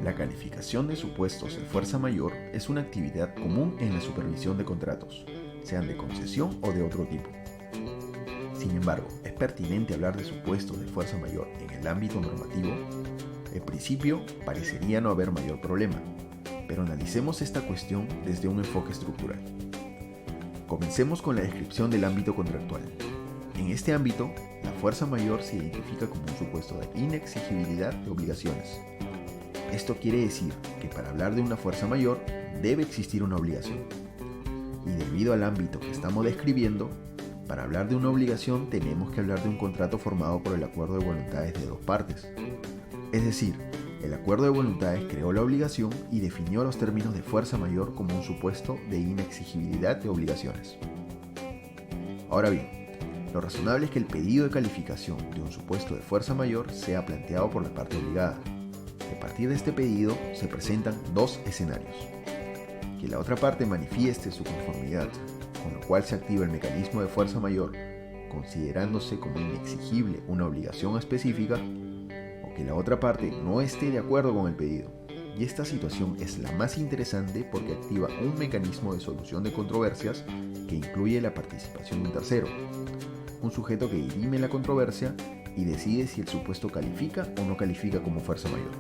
La calificación de supuestos de fuerza mayor es una actividad común en la supervisión de contratos, sean de concesión o de otro tipo. Sin embargo, ¿es pertinente hablar de supuestos de fuerza mayor en el ámbito normativo? En principio, parecería no haber mayor problema, pero analicemos esta cuestión desde un enfoque estructural. Comencemos con la descripción del ámbito contractual. En este ámbito, la fuerza mayor se identifica como un supuesto de inexigibilidad de obligaciones. Esto quiere decir que para hablar de una fuerza mayor debe existir una obligación. Y debido al ámbito que estamos describiendo, para hablar de una obligación tenemos que hablar de un contrato formado por el acuerdo de voluntades de dos partes. Es decir, el acuerdo de voluntades creó la obligación y definió los términos de fuerza mayor como un supuesto de inexigibilidad de obligaciones. Ahora bien, lo razonable es que el pedido de calificación de un supuesto de fuerza mayor sea planteado por la parte obligada. A partir de este pedido se presentan dos escenarios: que la otra parte manifieste su conformidad, con lo cual se activa el mecanismo de fuerza mayor, considerándose como inexigible una obligación específica, o que la otra parte no esté de acuerdo con el pedido. Y esta situación es la más interesante porque activa un mecanismo de solución de controversias que incluye la participación de un tercero, un sujeto que dirime la controversia y decide si el supuesto califica o no califica como fuerza mayor.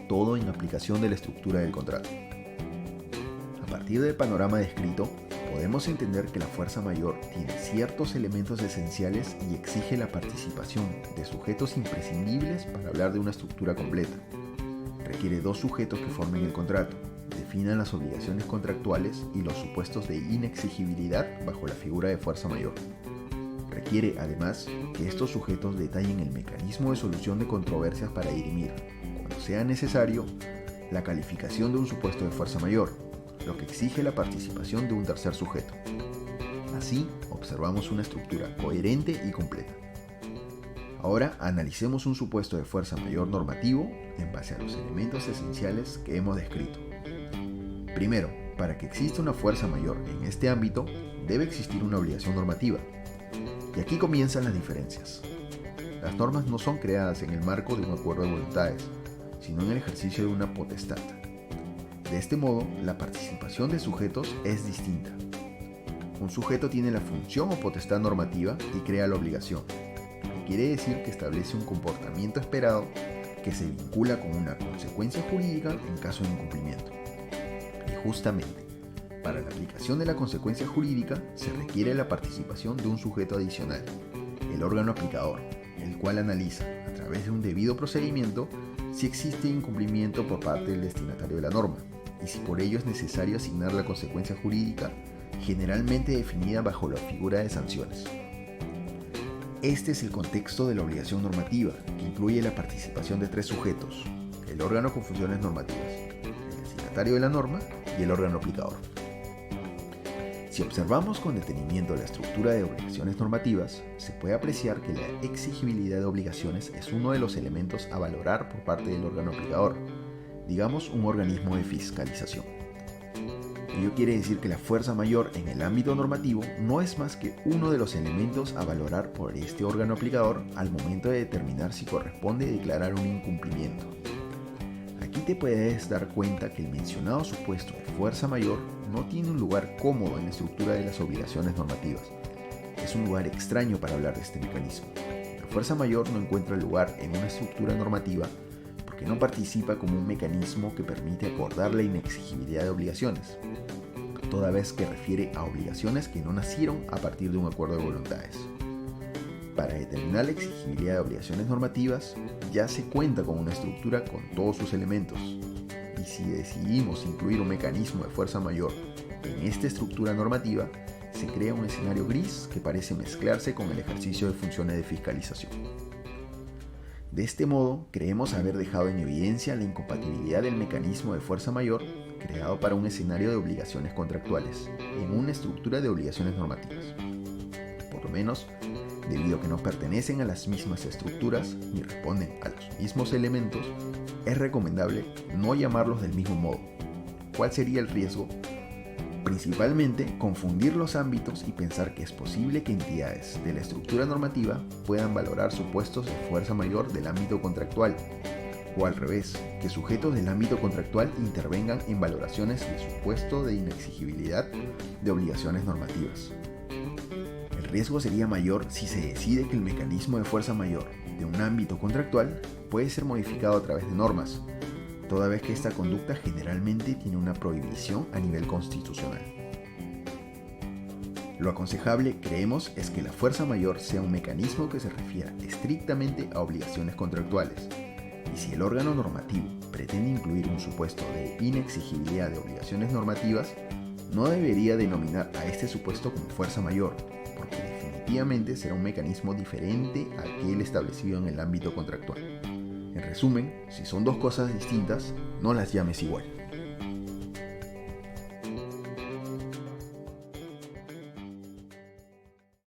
Todo en aplicación de la estructura del contrato. A partir del panorama descrito, podemos entender que la fuerza mayor tiene ciertos elementos esenciales y exige la participación de sujetos imprescindibles para hablar de una estructura completa. Requiere dos sujetos que formen el contrato, definan las obligaciones contractuales y los supuestos de inexigibilidad bajo la figura de fuerza mayor. Requiere, además, que estos sujetos detallen el mecanismo de solución de controversias para dirimir, cuando sea necesario, la calificación de un supuesto de fuerza mayor, lo que exige la participación de un tercer sujeto. Así, observamos una estructura coherente y completa. Ahora analicemos un supuesto de fuerza mayor normativo en base a los elementos esenciales que hemos descrito. Primero, para que exista una fuerza mayor en este ámbito, debe existir una obligación normativa. Y aquí comienzan las diferencias. Las normas no son creadas en el marco de un acuerdo de voluntades, sino en el ejercicio de una potestad. De este modo, la participación de sujetos es distinta. Un sujeto tiene la función o potestad normativa y crea la obligación, lo que quiere decir que establece un comportamiento esperado que se vincula con una consecuencia jurídica en caso de incumplimiento. Y justamente, para la aplicación de la consecuencia jurídica se requiere la participación de un sujeto adicional, el órgano aplicador, el cual analiza, a través de un debido procedimiento, si existe incumplimiento por parte del destinatario de la norma, y si por ello es necesario asignar la consecuencia jurídica, generalmente definida bajo la figura de sanciones. Este es el contexto de la obligación normativa, que incluye la participación de tres sujetos: el órgano con funciones normativas, el destinatario de la norma y el órgano aplicador. Si observamos con detenimiento la estructura de obligaciones normativas, se puede apreciar que la exigibilidad de obligaciones es uno de los elementos a valorar por parte del órgano aplicador, digamos un organismo de fiscalización. Ello quiere decir que la fuerza mayor en el ámbito normativo no es más que uno de los elementos a valorar por este órgano aplicador al momento de determinar si corresponde declarar un incumplimiento. Aquí te puedes dar cuenta que el mencionado supuesto de fuerza mayor no tiene un lugar cómodo en la estructura de las obligaciones normativas. Es un lugar extraño para hablar de este mecanismo. La fuerza mayor no encuentra lugar en una estructura normativa porque no participa como un mecanismo que permite acordar la inexigibilidad de obligaciones, toda vez que refiere a obligaciones que no nacieron a partir de un acuerdo de voluntades. Para determinar la exigibilidad de obligaciones normativas, ya se cuenta con una estructura con todos sus elementos. Y si decidimos incluir un mecanismo de fuerza mayor en esta estructura normativa, se crea un escenario gris que parece mezclarse con el ejercicio de funciones de fiscalización. De este modo, creemos haber dejado en evidencia la incompatibilidad del mecanismo de fuerza mayor creado para un escenario de obligaciones contractuales en una estructura de obligaciones normativas. Por lo menos, debido a que no pertenecen a las mismas estructuras ni responden a los mismos elementos, es recomendable no llamarlos del mismo modo. ¿Cuál sería el riesgo? Principalmente, confundir los ámbitos y pensar que es posible que entidades de la estructura normativa puedan valorar supuestos de fuerza mayor del ámbito contractual, o al revés, que sujetos del ámbito contractual intervengan en valoraciones de supuesto de inexigibilidad de obligaciones normativas. El riesgo sería mayor si se decide que el mecanismo de fuerza mayor de un ámbito contractual puede ser modificado a través de normas, toda vez que esta conducta generalmente tiene una prohibición a nivel constitucional. Lo aconsejable, creemos, es que la fuerza mayor sea un mecanismo que se refiera estrictamente a obligaciones contractuales, y si el órgano normativo pretende incluir un supuesto de inexigibilidad de obligaciones normativas, no debería denominar a este supuesto como fuerza mayor, porque definitivamente será un mecanismo diferente a aquel establecido en el ámbito contractual. En resumen, si son dos cosas distintas, no las llames igual.